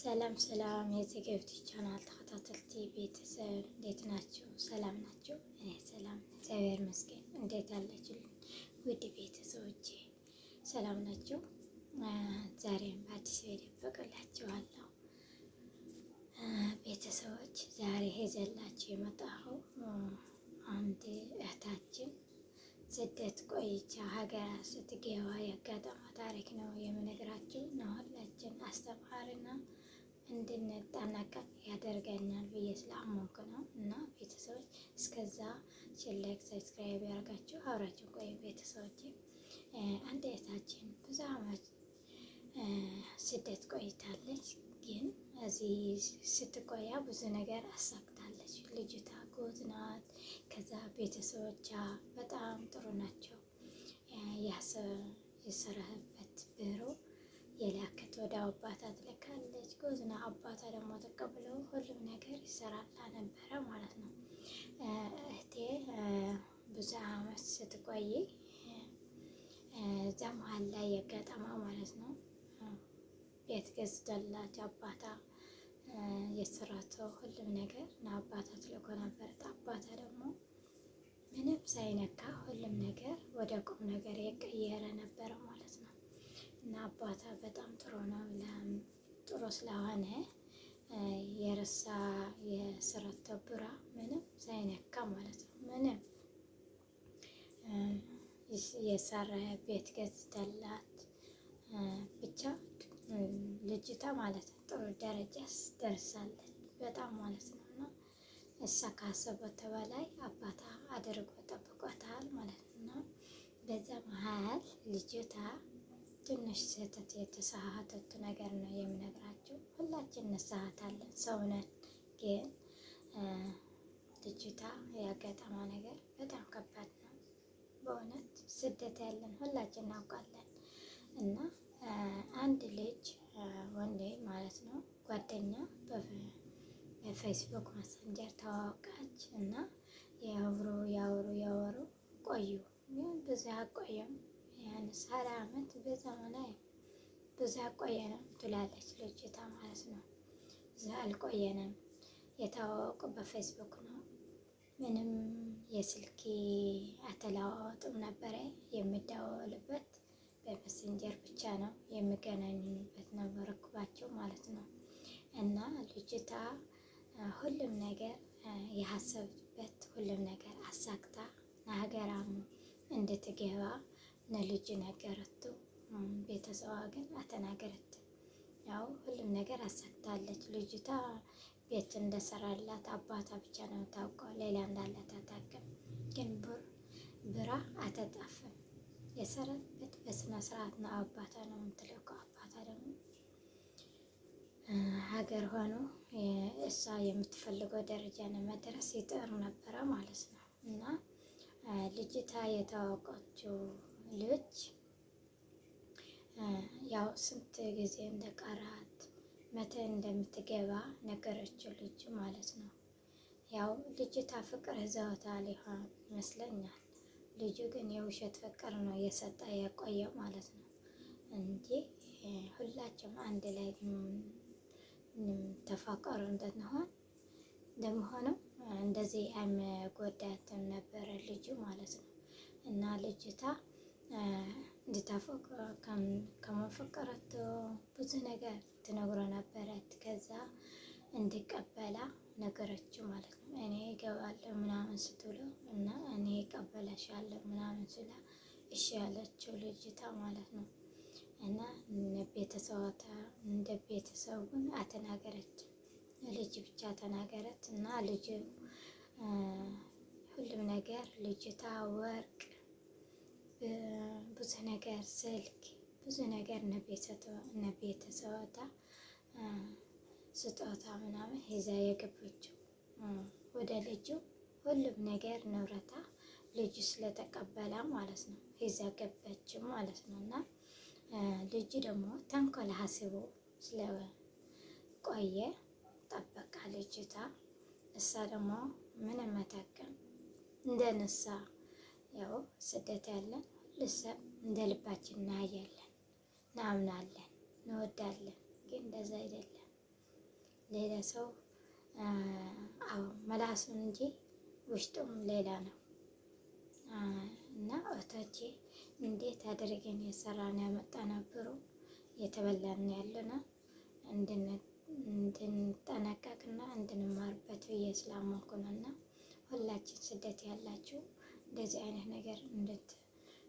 ሰላም ሰላም የዘገብት ቻናል ተከታታዮች ቤተሰብ እንዴት ናችሁ? ሰላም ናችሁ? እኔ ሰላም እግዚአብሔር ይመስገን። እንዴት አላችሁልኝ? ውድ ቤተሰቦቼ ሰላም ናችሁ? ዛሬም በአዲስ ቪዲዮ በቀላችኋለሁ። ቤተሰቦች ዛሬ ይዘላችሁ የመጣሁ አንድ እህታችን ስደት ቆይቻ ሀገር ስትገባ ያጋጠመ ታሪክ ነው የምነግራችሁ። ሁላችን አስተማሪና እንድንጠነቀቅ ያደርገናል ብዬ ስላመንኩ ነው። እና ቤተሰቦች እስከዛ ላይክ፣ ሰብስክራይብ ያደርጋችሁ አብራችሁ ቆዩ። ቤተሰቦች አንድ እህታችን ብዙ ዓመት ስደት ቆይታለች። ግን እዚህ ስትቆያ ብዙ ነገር አሳክታለች። ልጅቷ ጎዝ ናት። ከዛ ቤተሰቦቿ በጣም ጥሩ ናቸው። የሰራህበት ብሮ የላከት ወደ አባታ ትልካለች። ጎዝና አባታ ደግሞ ተቀብለው ሁሉም ነገር ይሰራላ ነበረ ማለት ነው። እህቴ ብዙ ዓመት ስትቆይ እዛ መሀል ላይ የገጠማ ማለት ነው ቤት ገዝቶላት አባታ የሰራተው ሁሉም ነገር እና አባታ ትልኮ ነበር። አባታ ደግሞ ምንም ሳይነካ ሁሉም ነገር ወደ ቁም ነገር የቀየረ ነበረ ማለት ነው። እና አባታ በጣም ጥሩ ነው። ጥሩ ስለሆነ የረሳ የሰራተው ብራ ምንም ሳይነካ ማለት ነው። ምንም የሰራ ቤት ገዝተላት ብቻ ልጅቷ ማለት ነው ጥሩ ደረጃ ደርሳለች በጣም ማለት ነው። እና እሷ ካሰበት በላይ አባታ አድርጎ ጠብቋታል ማለት ነው። በዛ መሀል ልጅቷ ትንሽ ስህተት የተሳሳተችው ነገር ነው የምነግራችሁ። ሁላችን እንሳሳታለን ሰው ነን። ግን ልጅቷ ያጋጠማ ነገር በጣም ከባድ ነው በእውነት። ስደት ያለን ሁላችን እናውቃለን። እና አንድ ልጅ ወንዴ ማለት ነው ጓደኛ በፌስቡክ መሰንጀር ተዋወቃች እና ያወሩ ቆዩ። ግን ብዙ አቆየም ያን 20 ዓመት በዘመና ብዙ አቆየንም ትላለች ልጅቷ ማለት ነው። እዛ አልቆየንም። የተዋወቁ በፌስቡክ ነው። ምንም የስልክ አተለዋወጥም ነበረ። የሚደዋወልበት በመሰንጀር ብቻ ነው የሚገናኙበት ነበረባቸው ማለት ነው። እና ልጅቷ ሁሉም ነገር የሀሰብበት ሁሉም ነገር አሳክታ ለሀገራም እንድትገባ ለልጅ ነገረቱ። ቤተሰቧ ግን አልተናገረትም። ያው ሁሉም ነገር አሳክታለች። ልጅቷ ቤት እንደሰራላት አባቷ ብቻ ነው ታውቀው፣ ሌላ እንዳላት አታውቅም። ግን ብራ አተጣፈም የሰራበት በስነ ስርዓት ነው። አባቷ ነው የምትልከው። አባቷ ደግሞ ሀገር ሆኖ እሷ የምትፈልገው ደረጃ ለመድረስ ይጥር ነበረ ማለት ነው። እና ልጅቷ የተዋወቀችው ልጅ ያው ስንት ጊዜ እንደቀራት መቼ እንደምትገባ ነገረችው ልጅ ማለት ነው። ያው ልጅቷ ፍቅር ይዘውታል ይሆን ይመስለኛል። ልጁ ግን የውሸት ፍቅር ነው የሰጠ የቆየው ማለት ነው እንጂ ሁላቸውም አንድ ላይ ተፋቀሩ እንደመሆንም እንደዚህ አይጎዳትም ነበረ ልጁ ማለት ነው። እና ልጅቷ እንድታፈቅር ከመፈቀረት ብዙ ነገር ትነግሮ ነበረት። ከዛ እንዲቀበላ ነገረችው ማለት ነው። እኔ እገባለሁ ምናምን ስትለው እና እኔ እቀበለሻለሁ ምናምን ስላ እሺ ያለችው ልጅቷ ማለት ነው። እና እንደ ቤተሰቡን አተናገረች። ልጅ ብቻ ተናገረት እና ልጅ ሁሉም ነገር ልጅቷ ወርቅ ብዙ ነገር ስልክ ብዙ ነገር ቤተሰቦቿ ስጦታ ምናምን ይዛ የገባችው ወደ ልጁ ሁሉም ነገር ንብረታ ልጁ ስለተቀበላ ማለት ነው ይዛ ገባችው ማለት ነው። እና ልጁ ደግሞ ተንኮል ሀስቦ ስለቆየ ጠበቃ ልጅቷ። እሷ ደግሞ ምንም አታውቅም። እንደነሳ ያው ስደት ያለን ልሰብ እንደ ልባችን እናያለን፣ እናምናለን፣ እንወዳለን። ግን እንደዛ አይደለም። ሌላ ሰው መላሱን እንጂ ውስጡም ሌላ ነው። እና እህቶቼ እንዴት አድርገን የሰራን ያመጣነብሩ የተበላን ያለና እንድንጠነቀቅና እንድንማርበት ብዬ ስላመንኩ ነው። እና ሁላችን ስደት ያላችሁ እንደዚህ አይነት ነገር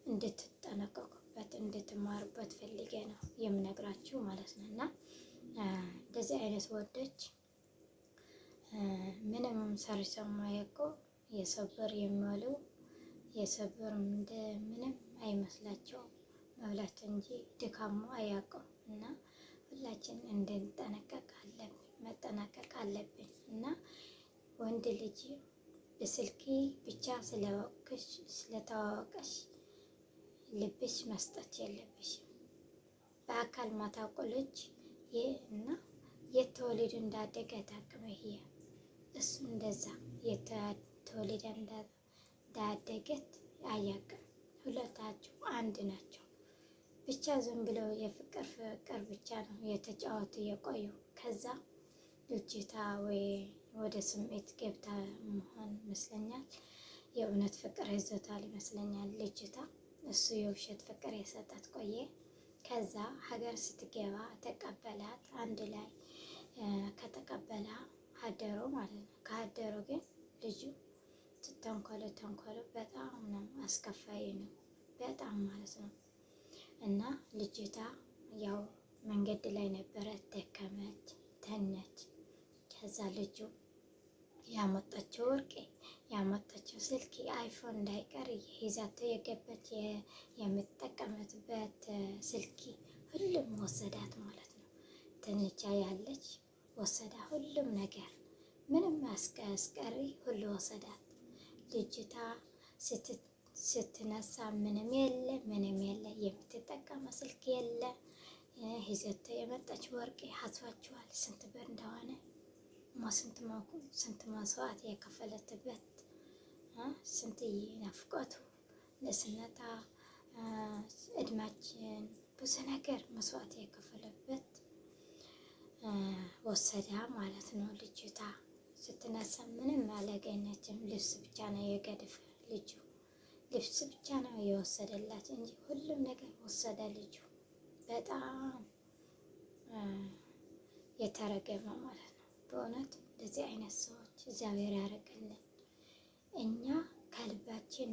እንድትጠነቀቁበት እንድትማሩበት ፈልጌ ነው የምነግራችሁ ማለት ነው። እና እንደዚህ አይነት ወንዶች ምንም ሰርተው የማያውቁ የሰበር የሚዋሉ የሰበር እንደ ምንም አይመስላቸውም መብላት እንጂ ድካሙ አያውቁም። እና ሁላችን መጠናቀቅ አለብን። እና ወንድ ልጅ በስልክ ብቻ ስለተዋወቀሽ ልብሽ መስጠት የለብሽም። በአካል ማታውቁ ልጅ እና የተወለደ እንዳደገ ታቅመ ይሄ እሱ እንደዛ የተወለደ እንዳደገት አያውቅም። ሁለታችሁ አንድ ናቸው። ብቻ ዝም ብለው ፍቅር ብቻ ነው የተጫወቱ የቆዩ። ከዛ ልጅታ ወይ ወደ ስሜት ገብታ መሆን ይመስለኛል። የእውነት ፍቅር ይዞታል ይመስለኛል ልጅታ። እሱ የውሸት ፍቅር የሰጣት ቆየ። ከዛ ሀገር ስትገባ ተቀበላት። አንድ ላይ ከተቀበላ ሀደሮ ማለት ነው። ከሀደሮ ግን ልጁ ተንኮሉ በጣም ነው አስከፋይ ነው በጣም ማለት ነው። እና ልጅታ ያው መንገድ ላይ ነበረ፣ ደከመች፣ ተነች። ከዛ ልጁ ያመጣችው ወርቄ ያመጣችው ስልክ አይፎን እንዳይቀር ይዛት የገበት የምትጠቀምበት ስልክ ሁሉም ወሰዳት ማለት ነው። ትንቻ ያለች ወሰዳ ሁሉም ነገር ምንም አስቀሪ ሁሉ ወሰዳት። ልጅታ ስትነሳ ምንም የለ የምትጠቀመው ስልክ የለ። ይዘት የመጣች ወርቅ ሀቷችኋል ስንት ብር እንደሆነ ስንት መስዋዕት የከፈለትበት ስንት ናፍቆቱ ለስነታ እድማችን ብዙ ነገር መስዋዕት የከፈለበት ወሰዳ ማለት ነው። ልጅታ ስትነሳ ምንም አላገኘችም። ልብስ ብቻ ነው የገድፍ ልጁ ልብስ ብቻ ነው የወሰደላት እንጂ ሁሉም ነገር ወሰደ ልጁ። በጣም የተረገመ ማለት ነው። በእውነት እንደዚህ አይነት ሰዎች እግዚአብሔር ያደርግልን። እኛ ከልባችን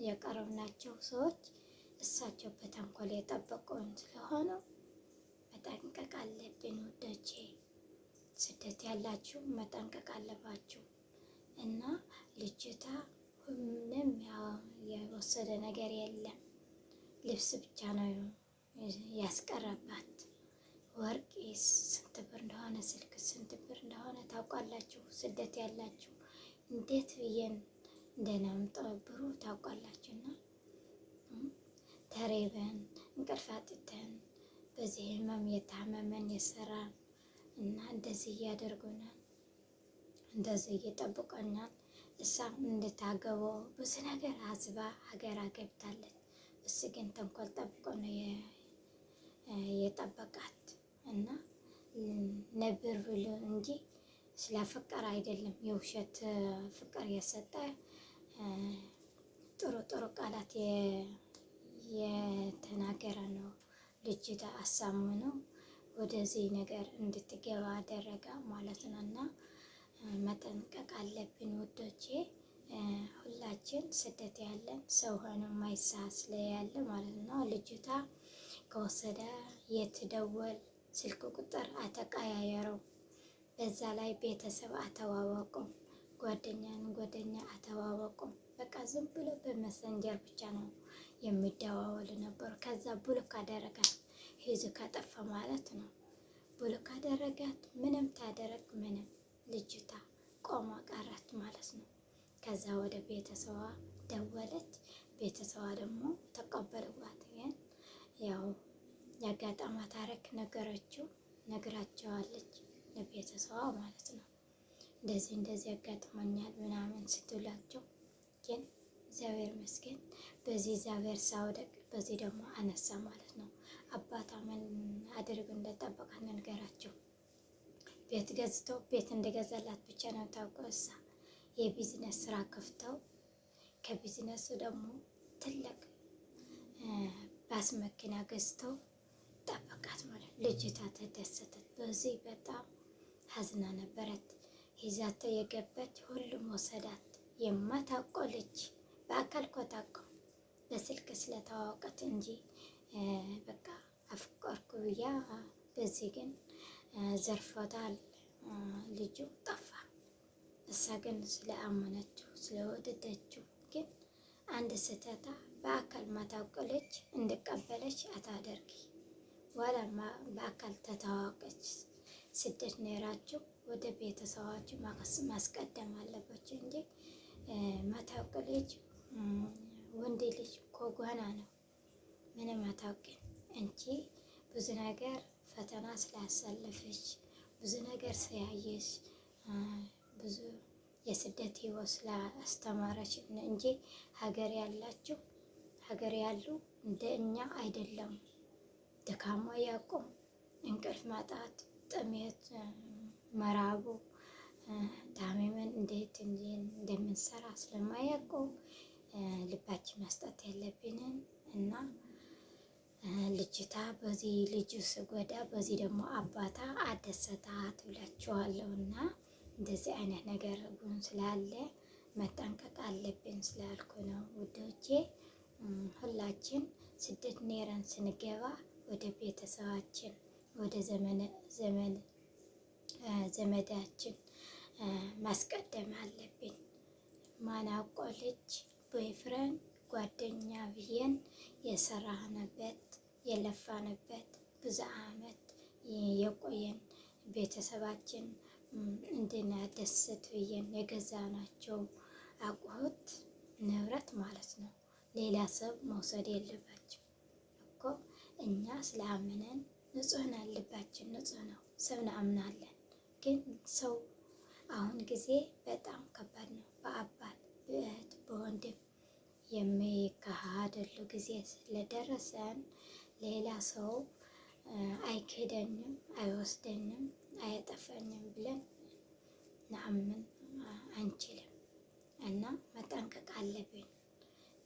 የቀረብናቸው ሰዎች እሳቸው በተንኮል የጠበቁን ስለሆነ መጠንቀቅ አለብን ውዶቼ። ስደት ያላችሁ መጠንቀቅ አለባችሁ። እና ልጅታ ምንም የወሰደ ነገር የለም። ልብስ ብቻ ነው ያስቀረባት። ወርቅ ስንት ብር እንደሆነ ስልክ ስንት ብር እንደሆነ ታውቃላችሁ። ስደት ያላችሁ እንዴት ብዬን እንደናምጠው ብሩ ታውቃላችሁና ተሬበን እንቅልፍ አጥተን በዚህ ህመም የታመመን የሰራን እና እንደዚህ እያደርጉናል፣ እንደዚህ እየጠብቀናል። እሷም እንድታገበው ብዙ ነገር አዝባ ሀገር ገብታለች። እሱ ግን ተንኮል ጠብቆ ነው የጠበቃት እና ነብር ብሎ እንጂ ስለ ፍቅር አይደለም። የውሸት ፍቅር የሰጠ ጥሩ ቃላት የተናገረ ነው። ልጅታ አሳምነው ወደዚህ ነገር እንድትገባ አደረጋ ማለት ነው። እና መጠንቀቅ አለብን ውዶቼ። ሁላችን ስደት ያለን ሰው ሆኖ ማይሳስለ ያለ ማለት ነው። ልጅታ ከወሰደ የትደወል ስልክ ቁጥር አተቀያየረው። በዛ ላይ ቤተሰብ አተዋወቁም፣ ጓደኛ አተዋወቁም። በቃ ዝም ብሎ በመሰንጀር ብቻ ነው የሚደዋወል ነበር። ከዛ ብሎክ አደረጋት። ሂዙ ከጠፋ ማለት ነው። ብሎክ አደረጋት። ምንም ታደረግ ምንም ልጅታ ቆማ ቀረት ማለት ነው። ከዛ ወደ ቤተሰዋ ደወለች። ቤተሰዋ ደግሞ ተቀበሉባት። ግን ያው ያጋጠማት ታሪክ ነግራቸዋለች ለቤተሰዋ ማለት ነው። እንደዚህ ያጋጥመኛል ምናምን ስትላቸው ግን እግዚአብሔር ይመስገን በዚህ እግዚአብሔር ሳወደቅ በዚህ ደግሞ አነሳ ማለት ነው። አባታ ምን አድርግ እንደጠበቃ ነገራቸው። ቤት ገዝተው ቤት እንደገዛላት ብቻ ነው ታውቀው። እሳ የቢዝነስ ስራ ከፍተው ከቢዝነሱ ደግሞ ትልቅ ባስ መኪና ገዝተው ጠበቃት ማለት ልጅቷ ተደሰተች። በዚህ በጣም ሀዝና ነበረት። ይዛተ የገባች ሁሉም ወሰዳት። የማታውቀው ልጅ በአካል እኮ ታውቀው በስልክ ስለተዋወቀት እንጂ በቃ አፍቀርኩ ብያ በዚህ ግን ዘርፎታል። ልጁ ጠፋ። እሳ ግን ስለአመነችው ስለወደደችው ግን አንድ ስህተታ በአካል ማታውቀው ልጅ እንድቀበለች አታደርጊ። ዋላ በአካል ተተዋወቀች። ስደት ኔራችሁ ወደ ቤተሰባችሁ ማስቀደም አለባችሁ እንጂ ማታውቀው ልጅ ወንድ ልጅ እኮ ጓና ነው። ምንም አታውቅም እንጂ ብዙ ነገር ፈተና ስላሳለፈች ብዙ ነገር ስያየሽ ብዙ የስደት ህይወት ስላስተማረች እንጂ ሀገር ያሉ እንደ እኛ አይደለም። ድካሟ ያቁም፣ እንቅልፍ ማጣት፣ ጥሜት፣ መራቡ፣ ታመመን እንዴት እንደምንሰራ ስለማያውቁ ልባችን መስጠት ያለብንን እና ልጅታ በዚህ ልጁ ስጎዳ በዚህ ደግሞ አባታ አደሰታት ብላችኋለሁ። እና እንደዚህ አይነት ነገር ጉን ስላለ መጠንቀቅ አለብን ስላልኩ ነው ውዶቼ። ሁላችን ስደት ኔረን ስንገባ ወደ ቤተሰባችን ወደ ዘመዳችን ማስቀደም አለብን። ማናውቆ ልጅ ቦይፍሬንድ ጓደኛ ብዬን የሰራንበት የለፋንበት ብዙ አመት የቆየን ቤተሰባችን እንድናደስት ብዬን የገዛናቸው አቁሁት ንብረት ማለት ነው። ሌላ ሰው መውሰድ የለባቸው እኮ። እኛ ስላመነን ንጹህ ነን፣ ልባችን ንጹህ ነው። ሰውን አምናለን። ግን ሰው አሁን ጊዜ በጣም ከባድ ነው። በአባት በእህት በወንድም የሚካሄደሉ ጊዜ ስለደረሰን ሌላ ሰው አይክደኝም፣ አይወስደኝም፣ አያጠፋኝም ብለን ናምን አንችልም እና መጠንቀቅ አለብን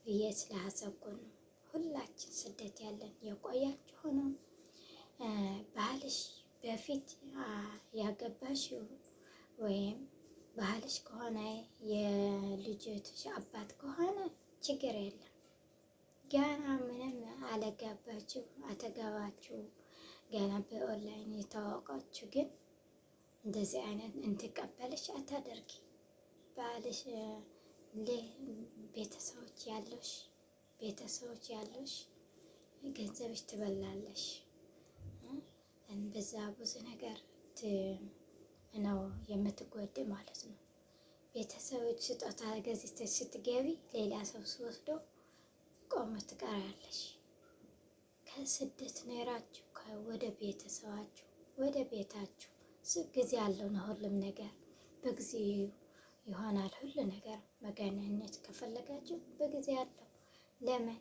ብዬ ስላሰብኩ ነው። ሁላችን ስደት ያለን የቆያችሁ ነው። ባህልሽ በፊት ያገባሽው ወይም ባህልሽ ከሆነ የልጅትሽ አባት ከሆነ ችግር የለም። ገና ምንም አለጋባችሁ አተጋባችሁ ገና በኦንላይን የተዋወቃችሁ ግን እንደዚህ አይነት እንትቀበልሽ አታደርጊ። ባህልሽ ቤተሰቦች ያለሽ ገንዘብሽ ትበላለሽ። በዛ ብዙ ነገር ነው የምትጎድ ማለት ነው። ቤተሰቦች ስጦታ ገዝተሽ ስትገቢ ሌላ ሰው ሲወስዶ ቆመ ትቀራለሽ። ከስደት ኔራችሁ ወደ ቤተሰባችሁ ወደ ቤታችሁ ጊዜ ያለው ነው። ሁሉም ነገር በጊዜ ይሆናል። ሁሉ ነገር መገናኘት ከፈለጋችሁ በጊዜ ያለው ለምን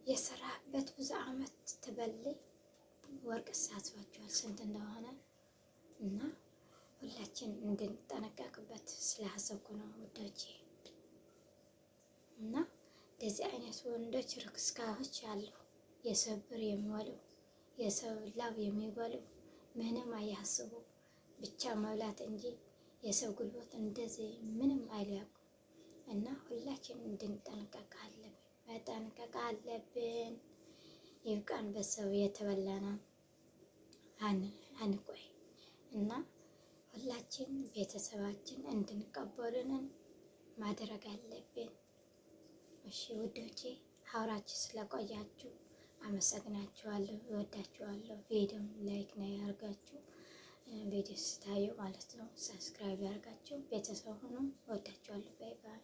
የሰራበት ብዙ አመት ትበልይ ወርቅ ሳስባችኋል ስንት እንደሆነ እና ሁላችን እንድንጠነቀቅበት ስላሰብኩ ነው ውዶቼ። እና እንደዚህ አይነት ወንዶች ርክስካዎች አሉ። የሰው ብር የሚበሉ የሰው ላብ የሚበሉ ምንም አያስቡ ብቻ መብላት እንጂ የሰው ጉልበት እንደዚህ ምንም አይለቁ። እና ሁላችን እንድንጠነቀቅ አለብን፣ መጠንቀቅ አለብን። ይብቃን። በሰው የተበላና አንቆይ እና ሁላችን ቤተሰባችን እንድንቀበሉንን ማድረግ አለብን። እሺ ውዶቼ፣ ሀውራችሁ ስለቆያችሁ አመሰግናችኋለሁ፣ እወዳችኋለሁ። ቪዲዮ ላይክ ነው ያርጋችሁ፣ ቪዲዮ ስታዩ ማለት ነው። ሰብስክራይብ ያርጋችሁ፣ ቤተሰብ ሁኑ። እወዳችኋለሁ። ባይ ባይ።